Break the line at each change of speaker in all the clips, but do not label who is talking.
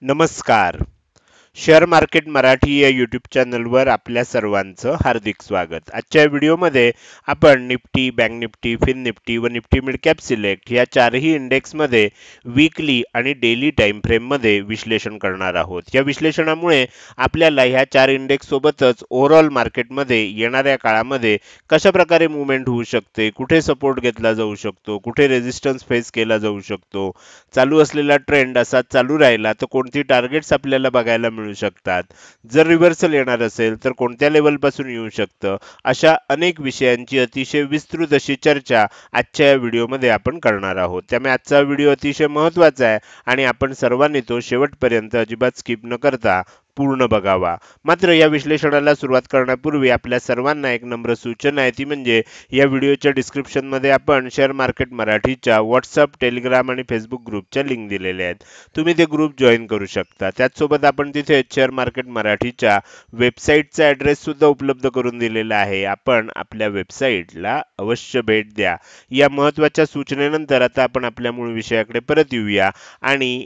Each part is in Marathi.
नमस्कार. शेअर मार्केट मराठी या यूट्यूब चॅनलवर आपल्या सर्वांचं हार्दिक स्वागत. आजच्या व्हिडिओमध्ये आपण निफ्टी, बँक निफ्टी, फिन निफ्टी व निफ्टी मिड कॅप सिलेक्ट या चारही इंडेक्समध्ये वीकली आणि डेली टाइम फ्रेममध्ये विश्लेषण करणार आहोत. या विश्लेषणामुळे आपल्याला ह्या चार इंडेक्स सोबतच ओव्हरऑल मार्केटमध्ये येणाऱ्या काळामध्ये कशा प्रकारे मूव्हमेंट होऊ शकते, कुठे सपोर्ट घेतला जाऊ शकतो, कुठे रेझिस्टन्स फेस केला जाऊ शकतो, चालू असलेला ट्रेंड असा चालू राहिला तर कोणती टार्गेट्स आपल्याला बघायला मिळू शकतात, जर रिव्हर्सल येणार असेल तर कोणत्या लेवल पासून येऊ शकतं, अशा अनेक विषयांची अतिशय विस्तृत अशी चर्चा आजच्या या व्हिडिओमध्ये आपण करणार आहोत. त्यामुळे आजचा व्हिडिओ अतिशय महत्त्वाचा आहे आणि आपण सर्वांनी तो शेवटपर्यंत अजिबात स्किप न करता पूर्ण बघावा. मात्र या विश्लेषणाला सुरुवात करण्यापूर्वी आपल्या सर्वांना एक नम्र सूचना आहे, ती म्हणजे या व्हिडिओच्या डिस्क्रिप्शनमध्ये आपण शेअर मार्केट मराठीच्या व्हॉट्सअप, टेलिग्राम आणि फेसबुक ग्रुपच्या लिंक दिलेल्या आहेत. तुम्ही ते ग्रुप जॉईन करू शकता. त्याचसोबत आपण तिथे शेअर मार्केट मराठीच्या वेबसाईटचा ॲड्रेस सुद्धा उपलब्ध करून दिलेला आहे. आपण आपल्या वेबसाईटला अवश्य भेट द्या. या महत्त्वाच्या सूचनेनंतर आता आपण आपल्या मूळ विषयाकडे परत येऊया आणि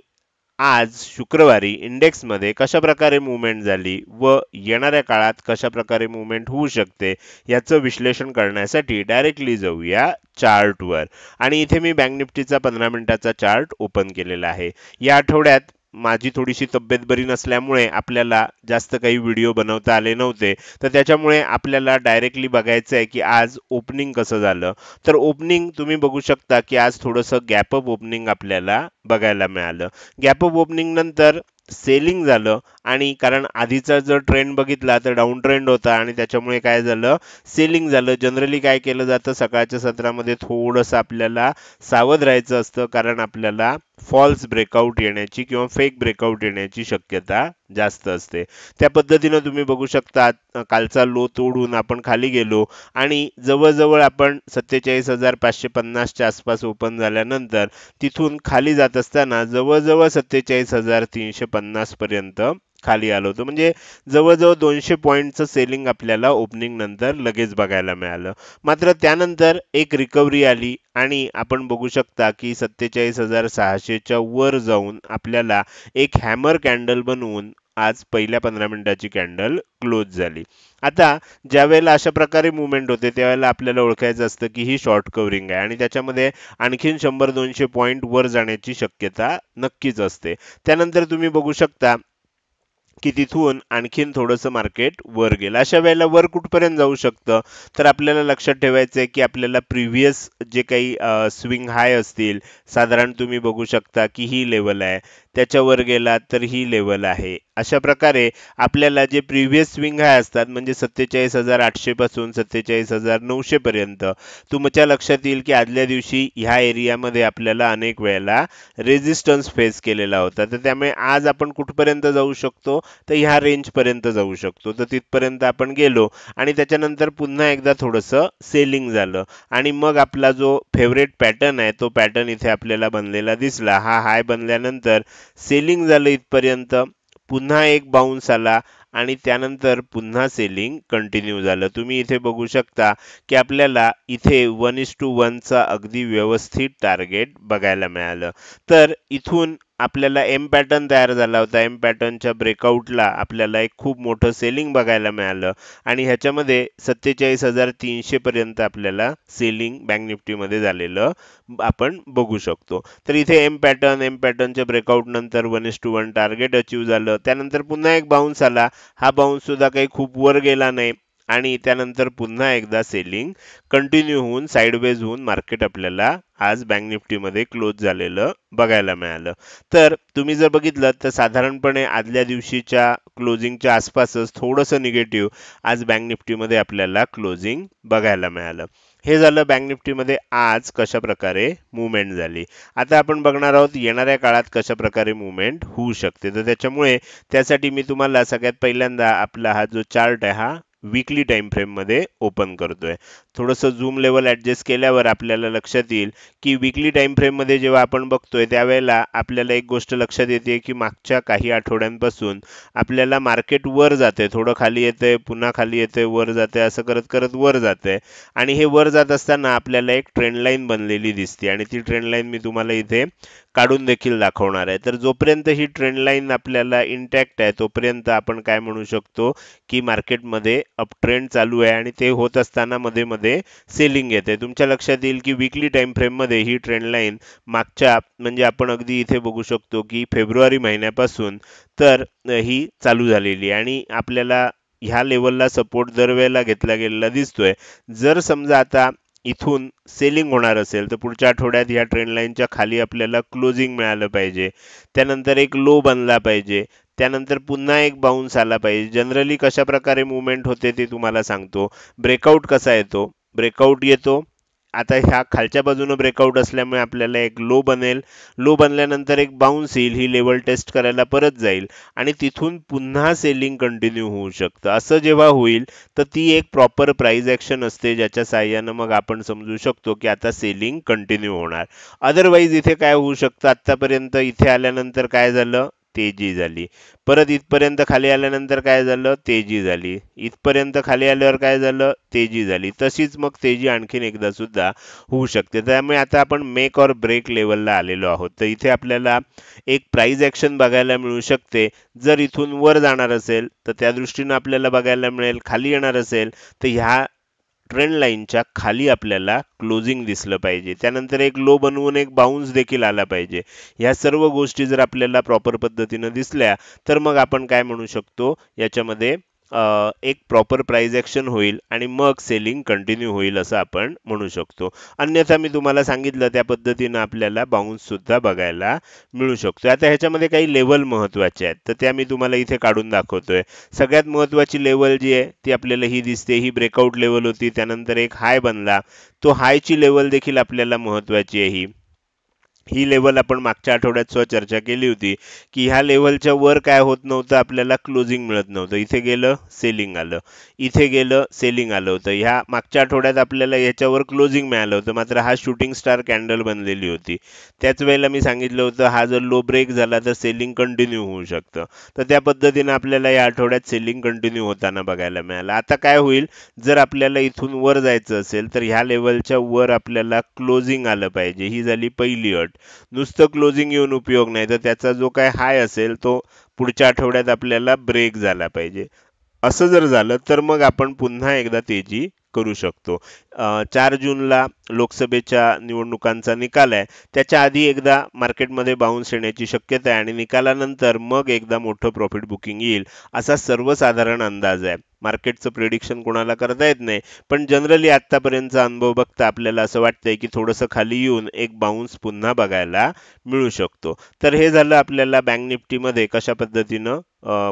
आज शुक्रवारी इंडेक्समध्ये कशा प्रकारे मूव्हमेंट झाली व येणाऱ्या काळात कशा प्रकारे मूव्हमेंट होऊ शकते याचं विश्लेषण करण्यासाठी डायरेक्टली जाऊया चार्टवर. आणि इथे मी बँक निफ्टीचा 15 मिनिटाचा चार्ट ओपन केलेला आहे. या आठवड्यात माझी थोडीशी तब्येत बरी नसल्यामुळे आपल्याला जास्त काही व्हिडिओ बनवता आले नव्हते, तर त्याच्यामुळे आपल्याला डायरेक्टली बघायचं आहे की आज ओपनिंग कसं झालं. तर ओपनिंग तुम्ही बघू शकता की आज थोडंसं गॅप अप ओपनिंग आपल्याला बघायला मिळालं. गॅप अप ओपनिंग नंतर सेलिंग झालं आणि कारण आधीचा जर ट्रेंड बघितला तर डाऊन ट्रेंड होता आणि त्याच्यामुळे काय झालं, सेलिंग झालं. जनरली काय केलं जातं, सकाळच्या सत्रामध्ये थोडंसं आपल्याला सावध राहायचं असतं, कारण आपल्याला फॉल्स ब्रेकआउट येण्याची किंवा फेक ब्रेकआउट येण्याची शक्यता जास्त असते. त्या पद्धतीनं तुम्ही बघू शकता कालचा लो तोडून आपण खाली गेलो आणि जवळजवळ आपण 47,550च्या आसपास ओपन झाल्यानंतर तिथून खाली जात असताना जवळजवळ 47,350 पर्यंत खाली आलो होतो. म्हणजे जवळजवळ 200 पॉईंटचं सेलिंग आपल्याला ओपनिंग नंतर लगेच बघायला मिळालं. मात्र त्यानंतर एक रिकव्हरी आली आणि आपण बघू शकता की 47,600च्या वर जाऊन आपल्याला एक हॅमर कॅन्डल बनवून आज पहिल्या 15 मिनिटाची कॅन्डल क्लोज झाली. आता ज्या वेळेला अशा प्रकारे मूव्हमेंट होते त्यावेळेला आपल्याला ओळखायचं असतं की ही शॉर्ट कव्हरिंग आहे आणि त्याच्यामध्ये आणखीन 100-200 पॉईंट वर जाण्याची शक्यता नक्कीच असते. त्यानंतर तुम्ही बघू शकता की तिथून आणखीन थोडंसं मार्केट वर गेलं. अशा वेळेला वर कुठपर्यंत जाऊ शकतं, तर आपल्याला लक्षात ठेवायचं आहे की आपल्याला प्रिव्हियस जे काही स्विंग हाय असतील, साधारण तुम्ही बघू शकता की ही लेवल आहे, त्याच्यावर गेला तर ही लेवल आहे. अशा प्रकारे आपल्याला जे प्रिव्हियस स्विंग हाय असतात म्हणजे 47,800 पासून 47,900 पर्यंत तुमच्या लक्षात येईल की आदल्या दिवशी ह्या एरियामध्ये आपल्याला अनेक वेळेला रेझिस्टन्स फेस केलेला होता. तर त्यामुळे आज आपण कुठपर्यंत जाऊ शकतो, तर ह्या रेंजपर्यंत जाऊ शकतो. तर तिथपर्यंत आपण गेलो आणि त्याच्यानंतर पुन्हा एकदा थोडंसं सेलिंग झालं आणि मग आपला जो फेवरेट पॅटर्न आहे तो पॅटर्न इथे आपल्याला बनलेला दिसला. हा हाय बनल्यानंतर सेलिंग झालं इथपर्यंत, पुन्हा एक बाउन्स आला आणि त्यानंतर पुन्हा सेलिंग कंटिन्यू झालं. तुम्ही इथे बघू शकता की आपल्याला इथे 1:1 चा अगदी व्यवस्थित टार्गेट बघायला मिळालं. तर इथून आपल्याला एम पॅटर्न तयार झाला होता. एम पॅटर्नच्या ब्रेकआउटला आपल्याला एक खूप मोठं सेलिंग बघायला मिळालं आणि ह्याच्यामध्ये 47,300 पर्यंत आपल्याला सेलिंग बँक निफ्टीमध्ये झालेलं आपण बघू शकतो. तर इथे एम पॅटर्नच्या ब्रेकआउट नंतर 1:1 टार्गेट अचीव झालं. त्यानंतर पुन्हा एक बाउन्स आला. हा बाउन्स सुद्धा काही खूप वर गेला नाही आणि त्यानंतर पुन्हा एकदा सेलिंग कंटिन्यू होऊन साइडवेज होऊन मार्केट आपल्याला आज बँक निफ्टीमध्ये क्लोज झालेलं बघायला मिळालं. तर तुम्ही जर बघितलं तर साधारणपणे आदल्या दिवशीच्या क्लोजिंगच्या आसपासच थोडंसं निगेटिव्ह आज बँक निफ्टीमध्ये आपल्याला क्लोजिंग बघायला मिळालं. हे झालं बँक निफ्टीमध्ये आज कशा प्रकारे मूव्हमेंट झाली. आता आपण बघणार आहोत येणाऱ्या काळात कशा प्रकारे मूव्हमेंट होऊ शकते. तर त्यासाठी मी तुम्हाला सगळ्यात पहिल्यांदा आपला हा जो चार्ट आहे हा वीकली टाइम फ्रेम मध्ये ओपन करतोय. थोडंसं झूम लेवल ऍडजस्ट केल्यावर आपल्याला लक्षात येईल की वीकली टाइम फ्रेम मध्ये जेव्हा आपण बघतोय त्यावेळेला आपल्याला एक गोष्ट लक्षात येते की मागच्या काही आठवड्यांपासून आपल्याला मार्केट वर जाते, थोडं खाली येते, पुन्हा खाली येते, वर जाते, असं करत करत वर जाते आणि हे वर जात असताना आपल्याला एक ट्रेंड लाईन बनलेली दिसते आणि ती ट्रेंड लाईन मी तुम्हाला इथे काढून देखील दाखवणार आहे. तर जोपर्यंत ही ट्रेंड लाईन आपल्याला इंटॅक्ट आहे तोपर्यंत आपण काय म्हणू शकतो की मार्केटमध्ये अप ट्रेंड चालू आहे आणि ते होत असताना मध्ये मध्ये सेलिंग येते. तुमच्या लक्षात येईल की वीकली टाइम फ्रेम मध्ये ही ट्रेंड लाईन मागच्या म्हणजे आपण अगदी इथे बघू शकतो की फेब्रुवारी महिन्यापासून तर ही चालू झालेली आहे आणि आपल्याला ह्या लेवलला सपोर्ट दरवेळेला घेतला गेलेला दिसतोय. जर समजा आता इथून सेलिंग होणार असेल तर पुढच्या आठवड्यात ह्या ट्रेंड लाईनच्या खाली आपल्याला क्लोजिंग मिळालं पाहिजे. त्यानंतर एक लो बनला पाहिजे. त्यानंतर पुन्हा एक बाउन्स आला पाहिजे. जनरली कशा प्रकारे मूवमेंट होते ते तुम्हाला सांगतो. ब्रेकआउट कसा येतो? ब्रेकआउट येतो. आता ह्या खालच्या बाजूने ब्रेकआउट असल्यामुळे आपल्याला एक लो बनेल. लो बनल्यानंतर एक बाउन्स येईल. ही लेवल टेस्ट करायला परत जाईल आणि तिथून पुन्हा सेलिंग कंटिन्यू होऊ शकतं. असं जेव्हा होईल तर ती एक प्रॉपर प्राइस ॲक्शन असते ज्याच्या साहाय्यानं मग आपण समजू शकतो की आता सेलिंग कंटिन्यू होणार. अदरवाईज इथे काय होऊ शकतं, आतापर्यंत इथे आल्यानंतर काय झालं, तेजी झाली. परत इथपर्यंत खाली आल्यानंतर काय झालं, तेजी झाली. इथपर्यंत खाली आल्यावर काय झालं, तेजी झाली. तशीच मग तेजी आणखीन एकदा सुद्धा होऊ शकते. त्यामुळे आता आपण मेक ऑर ब्रेक लेवलला आलेलो आहोत. तर इथे आपल्याला एक प्राइस ॲक्शन बघायला मिळू शकते. जर इथून वर जाणार असेल तर त्या दृष्टीनं आपल्याला बघायला मिळेल. खाली येणार असेल तर ह्या ट्रेंड लाईनच्या खाली आपल्याला क्लोजिंग दिसलं पाहिजे. त्यानंतर एक लो बनवून एक बाउन्स देखील आला पाहिजे. ह्या सर्व गोष्टी जर आपल्याला प्रॉपर पद्धतीनं दिसल्या तर मग आपण काय म्हणू शकतो, याच्यामध्ये एक प्रॉपर प्राइस ॲक्शन होईल आणि मग सेलिंग कंटिन्यू होईल असं आपण म्हणू शकतो. अन्यथा मी तुम्हाला सांगितलं त्या पद्धतीनं आपल्याला बाउन्स सुद्धा बघायला मिळू शकतो. आता ह्याच्यामध्ये काही लेवल महत्त्वाचे आहेत तर त्या मी तुम्हाला इथे काढून दाखवतोय. सगळ्यात महत्त्वाची लेवल जी आहे ती आपल्याला ही दिसते. ही ब्रेकआउट लेवल होती. त्यानंतर एक हाय बनला. तो हायची लेवल देखील आपल्याला महत्त्वाची आहे. ही लेवल आपण मागच्या आठवड्यात सुद्धा चर्चा केली होती की ह्या लेवलच्या वर काय होत नव्हतं, आपल्याला क्लोजिंग मिळत नव्हतं. इथे गेलं सेलिंग आलं, इथे गेलं सेलिंग आलं होतं. ह्या मागच्या आठवड्यात आपल्याला याच्यावर क्लोजिंग मिळालं होतं. मात्र हा शूटिंग स्टार कॅन्डल बनलेली होती. त्याच वेळेला मी सांगितलं होतं हा जर लो ब्रेक झाला तर सेलिंग कंटिन्यू होऊ शकतं. तर त्या पद्धतीनं आपल्याला या आठवड्यात सेलिंग कंटिन्यू होताना बघायला मिळालं. आता काय होईल, जर आपल्याला इथून वर जायचं असेल तर ह्या लेवलच्या वर आपल्याला क्लोजिंग आलं पाहिजे. ही झाली पहिली अट. नुसतं क्लोजिंग येऊन उपयोग नाही, तर त्याचा जो काय हाय असेल तो पुढच्या आठवड्यात आपल्याला ब्रेक झाला पाहिजे. असं जर झालं तर मग आपण पुन्हा एकदा तेजी करू शकतो. 4 जूनला लोकसभेच्या निवडणुकांचा निकाल आहे. त्याच्या आधी एकदा मार्केटमध्ये बाउन्स येण्याची शक्यता आहे आणि निकालानंतर मग एकदा मोठं प्रॉफिट बुकिंग येईल असा सर्वसाधारण अंदाज आहे. मार्केटचं प्रेडिक्शन कोणाला करता येत नाही, पण जनरली आत्तापर्यंतचा अनुभव बघता आपल्याला असं वाटतंय की थोडंसं खाली येऊन एक बाउन्स पुन्हा बघायला मिळू शकतो. तर हे झालं आपल्याला बँक निफ्टीमध्ये कशा पद्धतीनं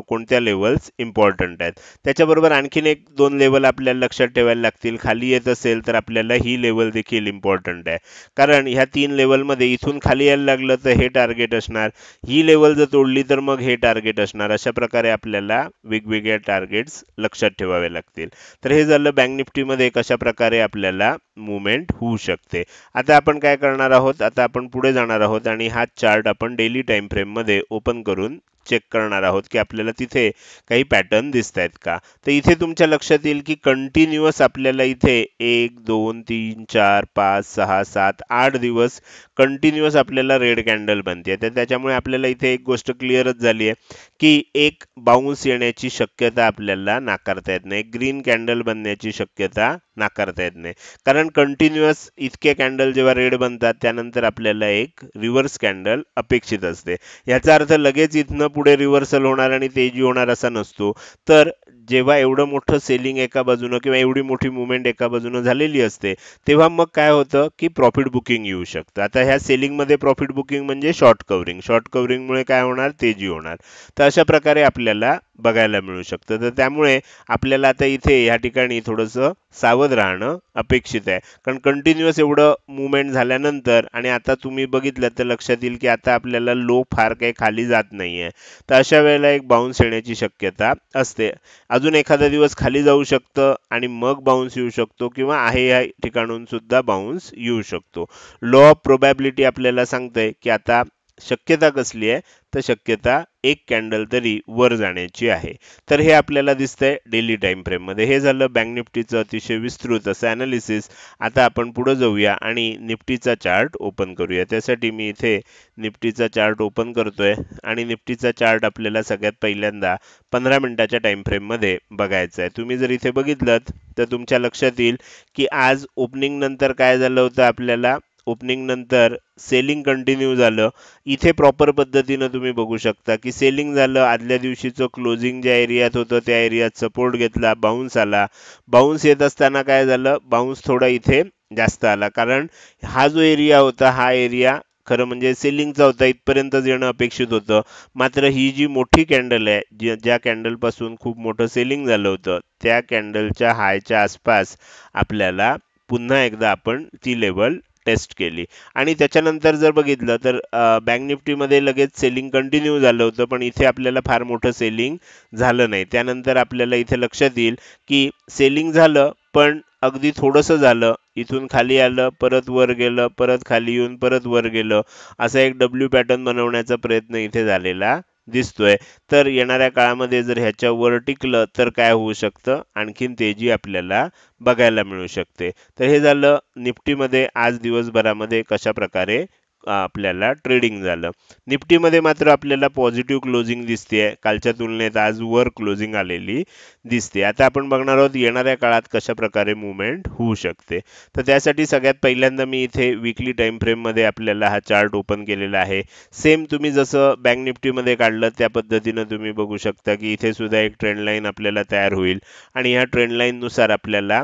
कोणत्या लेवल्स इम्पॉर्टंट आहेत. त्याच्याबरोबर आणखीन एक दोन लेवल आपल्याला लक्षात ठेवायला लागतील. खाली येत असेल तर आपल्याला ही लेवल देखील इम्पॉर्टंट आहे. कारण ह्या 3 लेवलमध्ये इथून खाली यायला लागलं तर हे टार्गेट असणार. ही लेवल जर तोडली तर मग हे टार्गेट असणार. अशा प्रकारे आपल्याला वेगवेगळ्या टार्गेट्स लक्षात ठेवावे लागतील. तर हे झालं बँक निफ्टीमध्ये कशा प्रकारे आपल्याला मूवमेंट होऊ शकते. आता आपण काय करणार आहोत, आता आपण पुढे जाणार आहोत आणि हा चार्ट आपण डेली टाइम फ्रेममध्ये ओपन करून चेक करणार आहोत की आपल्याला तिथे काही पॅटर्न दिसत आहेत का. तर इथे तुमच्या लक्षात येईल की कंटिन्युअस आपल्याला इथे 1 2 3 4 5 6 7 8 दिवस कंटिन्युअस आपल्याला रेड कॅन्डल बनते. तर त्याच्यामुळे आपल्याला इथे एक गोष्ट क्लिअरच झाली आहे की एक बाउन्स येण्याची शक्यता आपल्याला नाकारता येत नाही. ग्रीन कॅन्डल बनण्याची शक्यता नाकारता येत नाही. कारण कंटिन्युअस इतके कॅन्डल जेव्हा रेड बनतात त्यानंतर आपल्याला एक रिव्हर्स कॅन्डल अपेक्षित असते. याचा अर्थ लगेच इथनं पुढे रिव्हर्सल होणार आणि तेजी होणार असा नसतो. तर जेव्हा एवढं मोठं सेलिंग एका बाजूनं किंवा एवढी मोठी मुवमेंट एका बाजूनं झालेली असते तेव्हा मग काय होतं की प्रॉफिट बुकिंग येऊ शकतं. आता ह्या सेलिंगमध्ये प्रॉफिट बुकिंग म्हणजे शॉर्ट कव्हरिंग. शॉर्ट कव्हरिंगमुळे काय होणार, तेजी होणार. तर अशा प्रकारे आपल्याला बघायला मिळू शकतं. तर त्यामुळे आपल्याला आता इथे या ठिकाणी थोडंसं सावध राहणं अपेक्षित आहे. कारण कंटिन्युअस एवढं मुवमेंट झाल्यानंतर आणि आता तुम्ही बघितलं तर लक्षात येईल की आता आपल्याला लो फार काही खाली जात नाहीये. तर अशा वेळेला एक बाउन्स येण्याची शक्यता असते. अजून एखादा दिवस खाली जाऊ शकतं आणि मग बाउन्स येऊ शकतो किंवा आहे या ठिकाणून सुद्धा बाउन्स येऊ शकतो. लॉ ऑफ प्रोबॅबिलिटी आपल्याला सांगतंय की आता शक्यता कसली आहे, तर शक्यता एक कॅन्डल तरी वर जाण्याची आहे. तर हे आपल्याला दिसतंय डेली टाइम फ्रेम मध्ये. हे झालं बँक निफ्टीचं अतिशय विस्तृत असं ॲनालिसिस. आता आपण पुढे जाऊया आणि निफ्टीचा चार्ट ओपन करूया. त्यासाठी मी इथे निफ्टीचा चार्ट ओपन करतोय आणि निफ्टीचा चार्ट आपल्याला सगळ्यात पहिल्यांदा 15 मिनिटाच्या टाइम फ्रेम मध्ये बघायचा आहे. तुम्ही जर इथे बघितलं तर तुमच्या लक्षात येईल की आज ओपनिंग नंतर काय झालं होतं, आपल्याला ओपनिंग नंतर सेलिंग कंटिन्यू झालं. इथे प्रॉपर पद्धतीनं तुम्ही बघू शकता की सेलिंग झालं. आदल्या दिवशीचं क्लोजिंग ज्या एरियात होतं त्या एरियात सपोर्ट घेतला, बाउन्स आला. बाउन्स येत असताना काय झालं, बाउन्स थोडा इथे जास्त आला, कारण हा जो एरिया होता हा एरिया खरं म्हणजे सेलिंगचा होता, इथपर्यंतच येणं अपेक्षित होतं. मात्र ही जी मोठी कॅन्डल आहे, ज्या कॅन्डल पासून खूप मोठं सेलिंग झालं होतं, त्या कॅन्डलच्या हायच्या आसपास आपल्याला पुन्हा एकदा आपण ती लेवल टेस्ट केली. आणि त्याच्यानंतर जर बघितलं तर बँक निफ्टीमध्ये लगेच सेलिंग कंटिन्यू झालं होतं, पण इथे आपल्याला फार मोठं सेलिंग झालं नाही. त्यानंतर आपल्याला इथे लक्षात येईल की सेलिंग झालं, पण अगदी थोडंसं झालं. इथून खाली आलं, परत वर गेलं, परत खाली येऊन परत वर गेलं. असा एक डब्ल्यू पॅटर्न बनवण्याचा प्रयत्न इथे झालेला दिसतोय. तर येणाऱ्या काळामध्ये जर ह्याच्यावर टिकलं तर काय होऊ शकतं, आणखीन तेजी आपल्याला बघायला मिळू शकते. तर हे झालं निफ्टीमध्ये आज दिवसभरामध्ये कशा प्रकारे आपल्याला ट्रेडिंग झालं. निफ्टीमध्ये मात्र आपल्याला पॉझिटिव्ह क्लोजिंग दिसते. कालच्या तुलनेत आज वर क्लोजिंग आलेली दिसते. आता आपण बघणार आहोत येणाऱ्या काळात कशा प्रकारे मुवमेंट होऊ शकते. तर त्यासाठी सगळ्यात पहिल्यांदा मी इथे वीकली टाइम फ्रेम मध्ये आपल्याला हा चार्ट ओपन केलेला आहे. सेम तुम्ही जसं बँक निफ्टीमध्ये काढलं त्या पद्धतीनं तुम्ही बघू शकता की इथे सुद्धा एक ट्रेंड लाईन आपल्याला तयार होईल आणि ह्या ट्रेंड लाईन नुसार आपल्याला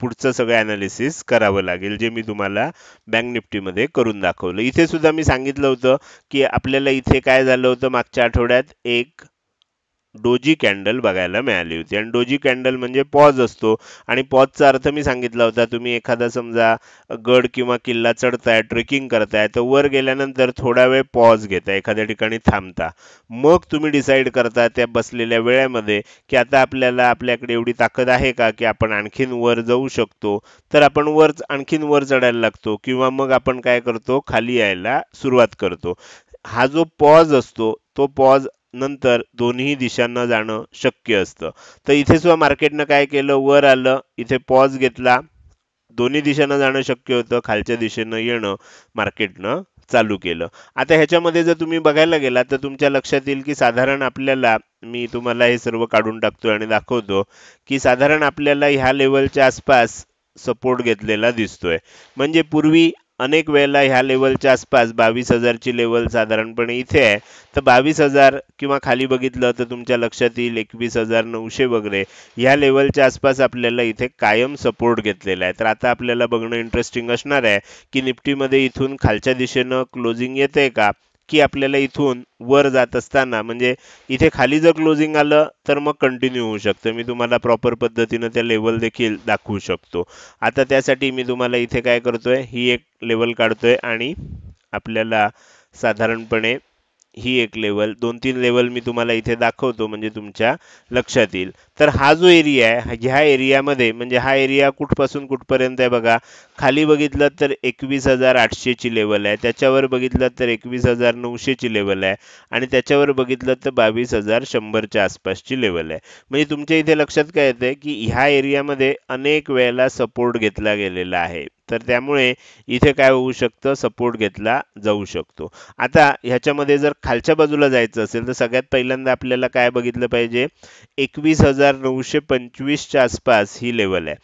पुढचं सगळं ॲनालिसिस करावं लागेल, जे मी तुम्हाला बँक निफ्टीमध्ये करून दाखवलं. इथे सुद्धा मी सांगितलं होतं की आपल्याला इथे काय झालं होतं, मागच्या आठवड्यात एक डोजी कॅन्डल बघायला मिळाली होती. आणि डोजी कॅन्डल म्हणजे पॉज असतो, आणि पॉजचा अर्थ मी सांगितला होता. तुम्ही एखादा समजा गड किंवा किल्ला चढताय, ट्रेकिंग करताय, तर वर गेल्यानंतर थोडा वेळ पॉज घेता, एखाद्या ठिकाणी थांबता. मग तुम्ही डिसाईड करता त्या बसलेल्या वेळेमध्ये की आता आपल्याकडे एवढी ताकद आहे का की आपण आणखीन वर जाऊ शकतो. तर आपण आणखीन वर चढायला लागतो, किंवा मग आपण काय करतो, खाली यायला सुरुवात करतो. हा जो पॉज असतो तो पॉज नंतर दोन्ही दिशांना जाणं शक्य असतं. तर इथे सुद्धा मार्केटनं काय केलं, वर आलं, इथे पॉज घेतला, दोन्ही दिशांना जाणं शक्य होतं, खालच्या दिशेनं येणं मार्केटनं चालू केलं. आता ह्याच्यामध्ये जर तुम्ही बघायला गेला तर तुमच्या लक्षात येईल की साधारण आपल्याला, मी तुम्हाला हे सर्व काढून टाकतो आणि दाखवतो की साधारण आपल्याला ह्या लेवलच्या आसपास सपोर्ट घेतलेला दिसतोय. म्हणजे पूर्वी अनेक वेळेला ह्या लेवलच्या आसपास 22,000 ची लेवल साधारणपणे इथे आहे. तर 22,000 किंवा खाली बघितलं तर तुमच्या लक्षात येईल 21,900 वगैरे ह्या लेवलच्या आसपास आपल्याला इथे कायम सपोर्ट घेतलेला आहे. तर आता आपल्याला बघणं इंटरेस्टिंग असणार आहे की निफ्टीमध्ये इथून खालच्या दिशेनं क्लोजिंग येते का, की आपल्याला इथून वर जात असताना, म्हणजे इथे खाली जर क्लोजिंग आलं तर मग कंटिन्यू होऊ शकतं. मी तुम्हाला प्रॉपर पद्धतीनं त्या लेवल देखील दाखवू शकतो. आता त्यासाठी मी तुम्हाला इथे काय करतोय, ही एक लेवल काढतोय आणि आपल्याला साधारणपणे ही एक लेवल, 2-3 लेवल मी तुम्हाला इथे दाखवतो म्हणजे तुमच्या लक्षात येईल. तर हा जो एरिया आहे, ह्या एरियामध्ये, म्हणजे हा एरिया कुठपासून कुठपर्यंत आहे बघा. खाली बघितलं तर 21,800 ची लेवल आहे, त्याच्यावर बघितलं तर 21,900 ची लेवल आहे, आणि त्याच्यावर बघितलं तर 22,100 च्या आसपासची लेवल आहे. म्हणजे तुमच्या इथे लक्षात काय येतंय की ह्या एरियामध्ये अनेक वेळेला सपोर्ट घेतला गेलेला आहे. तर त्यामुळे इथे काय होऊ शकतं, सपोर्ट घेतला जाऊ शकतो. आता ह्याच्यामध्ये जर खालच्या बाजूला जायचं असेल तर सगळ्यात पहिल्यांदा आपल्याला काय बघितलं पाहिजे, 21,925 च्या आसपास ही लेवल आहे.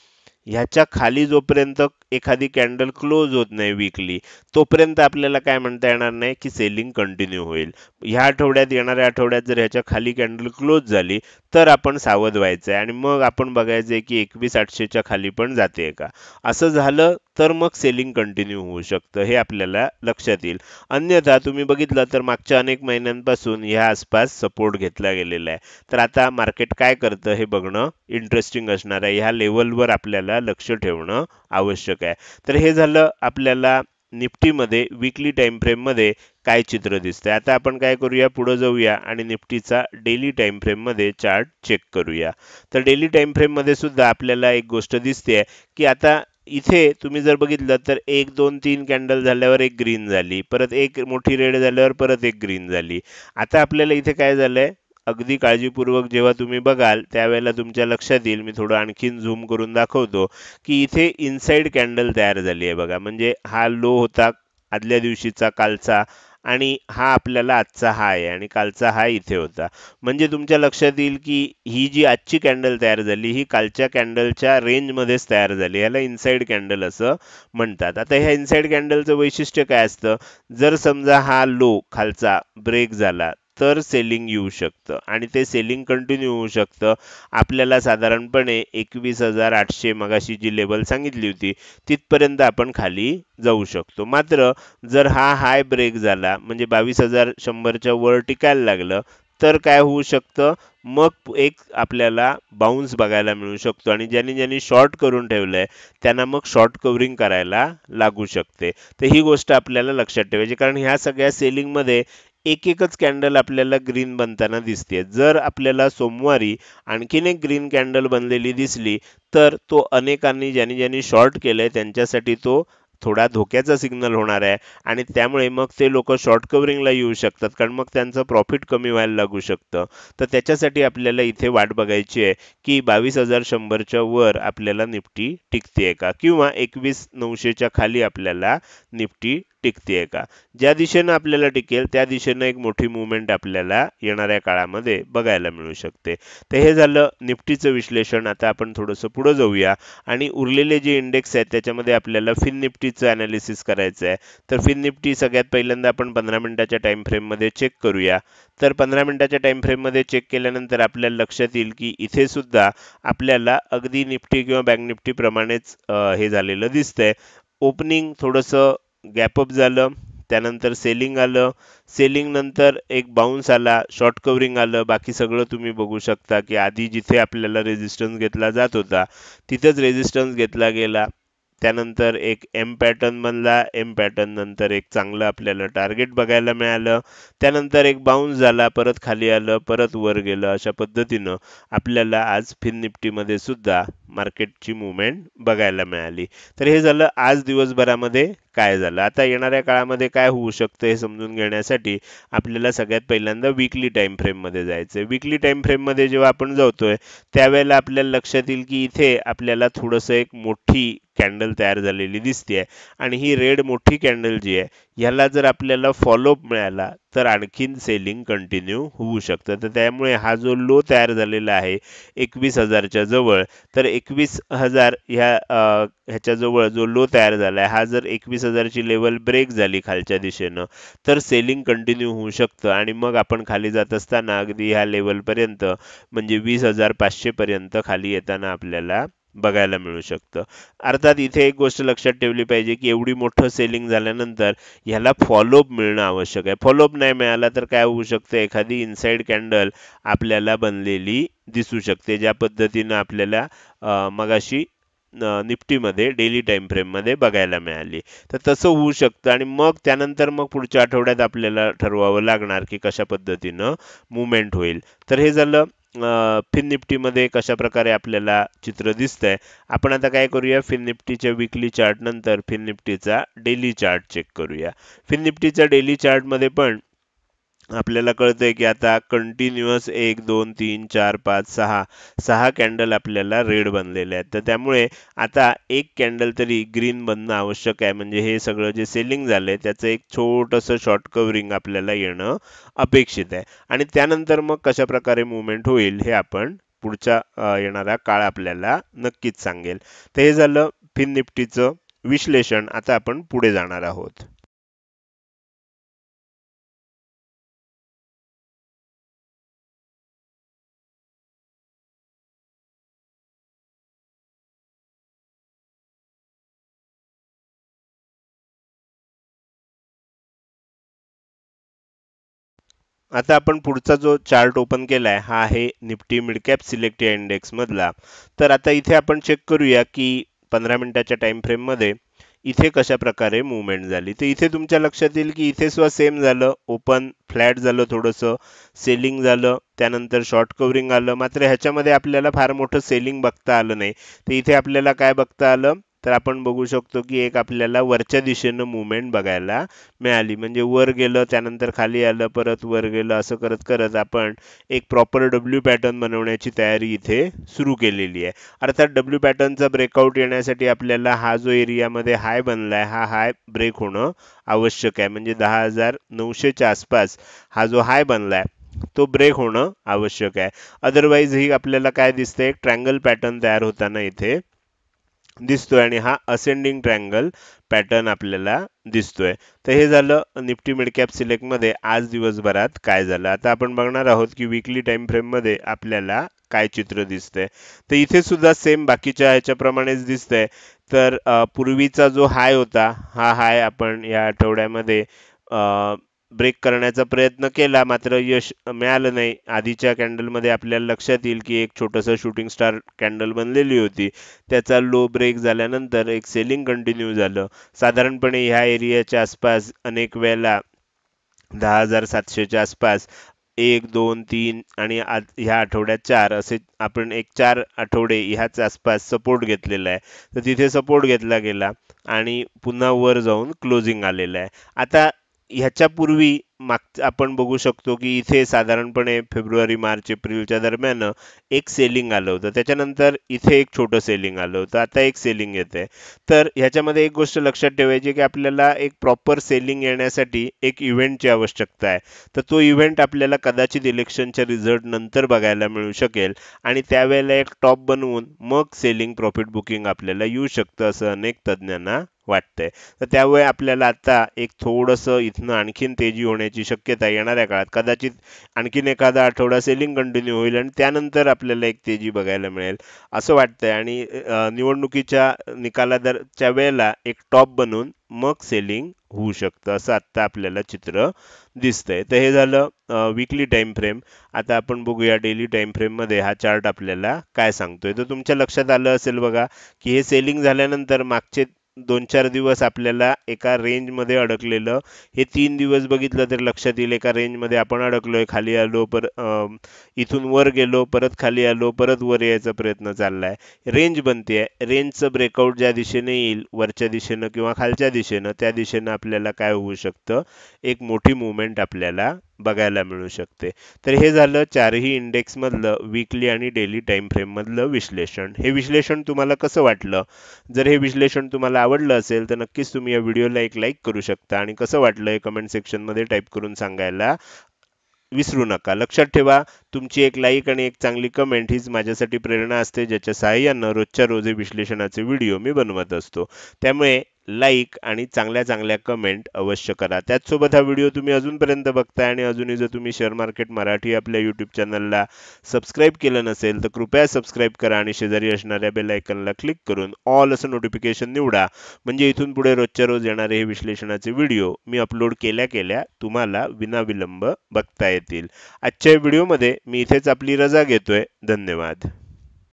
ह्याच्या खाली जोपर्यंत एखादी कॅन्डल क्लोज होत नाही वीकली, तोपर्यंत आपल्याला काय म्हणता येणार नाही की सेलिंग कंटिन्यू होईल. ह्या आठवड्यात, येणाऱ्या आठवड्यात जर ह्याच्या खाली कॅन्डल क्लोज झाली तर आपण सावध व्हायचं आहे, आणि मग आपण बघायचंय की 21,800 च्या खाली पण जाते का. असं झालं तर मग सेलिंग कंटिन्यू होऊ शकतं, हे आपल्याला लक्षात येईल. अन्यथा तुम्ही बघितलं तर मागच्या अनेक महिन्यांपासून ह्या आसपास सपोर्ट घेतला गेलेला आहे. तर आता मार्केट काय करतं हे बघणं इंटरेस्टिंग असणार आहे. ह्या लेवलवर आपल्याला लक्ष ठेवणं आवश्यक आहे. तर हे झालं आपल्याला निफ्टीमध्ये वीकली टाइम फ्रेम मध्ये काय चित्र दिसतंय. आता आपण काय करूया, पुढे जाऊया आणि निफ्टीचा डेली टाइम फ्रेम मध्ये चार्ट चेक करूया. तर डेली टाइम फ्रेम मध्ये सुद्धा आपल्याला एक गोष्ट दिसते की आता इथे तुम्ही जर बघितलं तर 1 2 3 कॅन्डल झाल्यावर एक ग्रीन झाली, परत एक मोठी रेड झाल्यावर परत एक ग्रीन झाली. आता आपल्याला इथे काय झालंय, अगदी काळजीपूर्वक जेव्हा तुम्ही बघाल त्यावेळेला तुमच्या लक्षात येईल, मी थोडं आणखीन झूम करून दाखवतो, की इथे इनसाइड कॅन्डल तयार झाली आहे बघा. म्हणजे हा लो होता आदल्या दिवशीचा कालचा, आणि हा आपल्याला आजचा हाय आहे, आणि कालचा हाय इथे होता. म्हणजे तुमच्या लक्षात येईल की ही जी आजची कॅन्डल तयार झाली ही कालच्या कॅन्डलच्या रेंजमध्येच तयार झाली. याला इनसाइड कॅन्डल असं म्हणतात. आता ह्या इनसाइड कॅन्डलचं वैशिष्ट्य काय असतं, जर समजा हा लो खालचा ब्रेक झाला तर सेलिंग येऊ शकतं, आणि ते सेलिंग कंटिन्यू होऊ शकतं. आपल्याला साधारणपणे 21,800 मगाशी जी लेवल सांगितली होती तिथपर्यंत आपण खाली जाऊ शकतो. मात्र जर हा हाय ब्रेक झाला म्हणजे 22,100च्या वर टिकायला लागलं तर काय होऊ शकतं, मग एक आपल्याला बाउन्स बघायला मिळू शकतो, आणि ज्यांनी ज्यांनी शॉर्ट करून ठेवलंय त्यांना मग शॉर्ट कव्हरिंग करायला लागू शकते. तर ही गोष्ट आपल्याला लक्षात ठेवायची, कारण ह्या सगळ्या सेलिंगमध्ये एक एकच कॅन्डल आपल्याला ग्रीन बनताना दिसते. जर आपल्याला सोमवारी आणखीन एक ग्रीन कॅन्डल बनलेली दिसली तर तो अनेकांनी ज्यांनी ज्यांनी शॉर्ट केलंय त्यांच्यासाठी तो थोडा धोक्याचा सिग्नल होणार आहे, आणि त्यामुळे मग ते लोक शॉर्ट कव्हरिंगला येऊ शकतात, कारण मग त्यांचं प्रॉफिट कमी व्हायला लागू शकतं. तर त्याच्यासाठी आपल्याला इथे वाट बघायची आहे की 22,100च्या वर आपल्याला निफ्टी टिकतेय का, किंवा 21,900च्या खाली आपल्याला निफ्टी टिकतेय का. ज्या दिशेनं आपल्याला टिकेल त्या दिशेनं एक मोठी मुवमेंट आपल्याला येणाऱ्या काळामध्ये बघायला मिळू शकते. तर हे झालं निफ्टीचं विश्लेषण. आता आपण थोडंसं पुढे जाऊया आणि उरलेले जे इंडेक्स आहेत त्याच्यामध्ये आपल्याला फिन निफ्टीचं अनालिसिस करायचं आहे. तर फिन निफ्टी सगळ्यात पहिल्यांदा आपण 15 मिनिटाच्या टाइम फ्रेममध्ये चेक करूया. तर 15 मिनिटाच्या टाइम फ्रेममध्ये चेक केल्यानंतर आपल्याला लक्षात येईल की इथे सुद्धा आपल्याला अगदी निफ्टी किंवा बँक निफ्टी प्रमाणेच हे झालेलं दिसतंय. ओपनिंग थोडंसं गॅपअप झालं, त्यानंतर सेलिंग आलं, सेलिंग नंतर एक बाउन्स आला, शॉर्ट कव्हरिंग आलं. बाकी सगळं तुम्ही बघू शकता की आधी जिथे आपल्याला रेजिस्टन्स घेतला जात होता तिथेच रेजिस्टन्स घेतला गेला. त्यानंतर एक एम पॅटर्न बनला, एम पॅटर्न नंतर एक चांगलं आपल्याला टार्गेट बघायला मिळालं. त्यानंतर एक बाउन्स झाला, परत खाली आलं, परत वर गेलं. अशा पद्धतीनं आपल्याला आज फिन निफ्टीमध्ये सुद्धा मार्केटची मुवमेंट बघायला मिळाली. तर हे झालं आज दिवसभरामध्ये काय झालं. आता येणाऱ्या काळामध्ये काय होऊ शकतं हे समजून घेण्यासाठी आपल्याला सगळ्यात पहिल्यांदा वीकली टाइम फ्रेम मध्ये जायचंय. वीकली टाइम फ्रेम मध्ये जेव्हा आपण जातोय त्यावेळेला आपल्याला लक्षात येईल की इथे आपल्याला थोडंसं एक मोठी कॅन्डल तयार झालेली दिसते, आणि ही रेड मोठी कॅन्डल जी आहे ह्याला जर आपल्याला फॉलोअप मिळाला तर आणखीन सेलिंग कंटिन्यू होऊ शकतं. तर त्यामुळे हा जो लो तयार झालेला आहे 21,000च्या जवळ, तर 21,000 ह्याच्या जवळ जो लो तयार झालाय हा जर 21,000ची लेवल ब्रेक झाली खालच्या दिशेनं तर सेलिंग कंटिन्यू होऊ शकतं, आणि मग आपण खाली जात असताना अगदी ह्या लेवल पर्यंत म्हणजे 20,500 पर्यंत खाली येताना आपल्याला बघायला मिळू शकतं. अर्थात इथे एक गोष्ट लक्षात ठेवली पाहिजे की एवढी मोठं सेलिंग झाल्यानंतर ह्याला फॉलोअप मिळणं आवश्यक आहे. फॉलोअप नाही मिळाला तर काय होऊ शकतं, एखादी इनसाइड कॅन्डल आपल्याला बनलेली दिसू शकते, ज्या पद्धतीनं आपल्याला मगाशी निफ्टीमध्ये डेली टाइम फ्रेममध्ये बघायला मिळाली. तर तसं होऊ शकतं, आणि मग त्यानंतर मग पुढच्या आठवड्यात आपल्याला ठरवावं लागणार की कशा पद्धतीनं मुवमेंट होईल. तर हे झालं फिन निफ्टीमध्ये कशा प्रकारे आपल्याला चित्र दिसतंय. आपण आता काय करूया, फिन निफ्टीच्या वीकली चार्ट नंतर फिन निफ्टीचा डेली चार्ट चेक करूया. फिन निफ्टीचा डेली चार्टमध्ये पण आपल्याला कळतंय की आता कंटिन्युअस 1 2 3 4 5 6 6 कॅन्डल आपल्याला रेड बनलेले आहेत. तर त्यामुळे आता एक कॅन्डल तरी ग्रीन बनणं आवश्यक आहे. म्हणजे हे सगळं जे सेलिंग झालंय त्याचं एक छोटंसं शॉर्ट कव्हरिंग आपल्याला येणं अपेक्षित आहे, आणि त्यानंतर मग कशा प्रकारे मुवमेंट होईल हे आपण पुढचा येणारा काळ आपल्याला नक्कीच सांगेल. तर हे झालं फिन निफ्टीचं विश्लेषण. आता आपण पुढे जाणार आहोत. आता आपण पुढचा जो चार्ट ओपन केलाय हा आहे निफ्टी मिड कॅप सिलेक्ट या इंडेक्स मधला. तर आता इथे आपण चेक करूया की 15 मिनिटाच्या टाइम फ्रेम मध्ये इथे कशा प्रकारे मुवमेंट झाली. तर इथे तुमच्या लक्षात येईल की इथे सुद्धा सेम झालं, ओपन फ्लॅट झालं, थोडंसं सेलिंग झालं, त्यानंतर शॉर्ट कव्हरिंग आलं. मात्र ह्याच्यामध्ये आपल्याला फार मोठं सेलिंग बघता आलं नाही. तर इथे आपल्याला काय बघता आलं, तर आपण बघू शकतो की एक आपल्याला वरच्या दिशेनं मूवमेंट बघायला मिळाली. म्हणजे वर गेलं, त्यानंतर खाली आलं, परत वर गेलं, असं करत करत आपण एक प्रॉपर डब्ल्यू पॅटर्न बनवण्याची तयारी इथे सुरू केलेली आहे. अर्थात डब्ल्यू पॅटर्नचा ब्रेकआउट येण्यासाठी आपल्याला हा जो एरियामध्ये हाय बनलाय, हा हाय ब्रेक होणं आवश्यक आहे. म्हणजे 10,900 च्या आसपास हा जो हाय बनलाय तो ब्रेक होणं आवश्यक आहे. अदरवाईज ही आपल्याला काय दिसतंय, एक ट्रँगल पॅटर्न तयार होताना इथे दिसतोय आणि हा असेंडिंग ट्रँगल पॅटर्न आपल्याला दिसतोय. तर हे झालं निफ्टी मिड कॅप सिलेक्ट मध्ये आज दिवसभरात काय झालं. आता आपण बघणार आहोत की वीकली टाइम फ्रेम मध्ये आपल्याला काय चित्र दिसतंय. तर इथे सुद्धा सेम बाकीच्या ह्याच्याप्रमाणेच दिसतंय. तर पूर्वीचा जो हाय होता, हा हाय आपण या आठवड्यामध्ये ब्रेक करण्याचा प्रयत्न केला, मात्र यश मिळालं नाही. आधीच्या कॅन्डलमध्ये आपल्याला लक्षात येईल की एक छोटंसं शूटिंग स्टार कॅन्डल बनलेली होती. त्याचा लो ब्रेक झाल्यानंतर एक सेलिंग कंटिन्यू झालं. साधारणपणे ह्या एरियाच्या आसपास अनेक वेळेला 10,700 च्या आसपास 1, 2, 3 आणि आज ह्या आठवड्यात 4 असे आपण एक 4 आठवडे ह्याच आसपास सपोर्ट घेतलेला आहे. तर तिथे सपोर्ट घेतला गेला आणि पुन्हा वर जाऊन क्लोजिंग आलेलं आहे. आता ह्याच्यापूर्वी आपण बघू शकतो की इथे साधारणपणे फेब्रुवारी, मार्च, एप्रिलच्या दरम्यान एक सेलिंग आलं होतं. त्याच्यानंतर इथे एक छोटं सेलिंग आलं होतं. आता एक सेलिंग येते. तर ह्याच्यामध्ये एक गोष्ट लक्षात ठेवायची की आपल्याला एक प्रॉपर सेलिंग येण्यासाठी एक इव्हेंटची आवश्यकता आहे. तर तो इव्हेंट आपल्याला कदाचित इलेक्शनच्या रिझल्ट नंतर बघायला मिळू शकेल आणि त्यावेळेला एक टॉप बनवून मग सेलिंग प्रॉफिट बुकिंग आपल्याला येऊ शकतं, असं अनेक तज्ज्ञांना वाटतंय. तर त्यामुळे आपल्याला आता एक थोडंसं इथनं आणखीन तेजी होण्याची शक्यता येणाऱ्या काळात, कदाचित आणखीन एखादा आठवडा सेलिंग कंटिन्यू होईल आणि त्यानंतर आपल्याला एक तेजी बघायला मिळेल असं वाटतंय. आणि निवडणुकीच्या निकालाच्या वेळेला एक टॉप बनून मग सेलिंग होऊ शकतं, असं आत्ता आपल्याला चित्र दिसतंय. तर हे झालं वीकली टाइम फ्रेम. आता आपण बघूया डेली टाइम फ्रेम मध्ये हा चार्ट आपल्याला काय सांगतोय. तर तुमच्या लक्षात आलं असेल बघा की हे सेलिंग झाल्यानंतर मागचे 2-4 दिवस आपल्याला एका रेंजमध्ये अडकलेलं, हे 3 दिवस बघितलं तर लक्षात येईल एका रेंजमध्ये आपण अडकलोय. खाली आलो, इथून वर गेलो, परत खाली आलो, परत वर यायचा प्रयत्न चाललाय. रेंज बनतेय. रेंजचं ब्रेकआउट ज्या दिशेने येईल, वरच्या दिशेनं किंवा खालच्या दिशेनं, त्या दिशेनं आपल्याला काय होऊ शकतं, एक मोठी मूवमेंट आपल्याला बघायला मिळू शकते. तर हे झालं चारही इंडेक्स मधलं वीकली आणि डेली टाइम फ्रेम मधलं विश्लेषण. हे विश्लेषण तुम्हाला कसं वाटलं? जर हे विश्लेषण तुम्हाला आवडलं असेल तर नक्कीच तुम्ही या व्हिडिओला एक लाईक करू शकता आणि कसं वाटलं हे कमेंट सेक्शन मध्ये टाईप करून सांगायला विसरू नका. लक्षात ठेवा, तुमची एक लाईक आणि एक चांगली कमेंट हीच माझ्यासाठी प्रेरणा असते, ज्याच्या सहाय्यानं रोजच्या रोज हे विश्लेषणाचे व्हिडिओ मी बनवत असतो. त्यामुळे लाईक आणि चांगल्या चांगल्या कमेंट अवश्य करा. त्याचसोबत हा व्हिडिओ तुम्ही अजूनपर्यंत बघताय आणि अजूनही जर तुम्ही शेअर मार्केट मराठी आपल्या यूट्यूब चॅनलला सबस्क्राईब केलं नसेल तर कृपया सबस्क्राईब करा आणि शेजारी असणाऱ्या बेल आयकॉनला क्लिक करून ऑल असं नोटिफिकेशन निवडा. म्हणजे इथून पुढे रोजच्या रोज येणारे हे विश्लेषणाचे व्हिडिओ मी अपलोड केल्या केल्या तुम्हाला विनाविलंब बघता येतील. आजच्या व्हिडिओमध्ये मी इथेच आपली रजा घेतोय. धन्यवाद.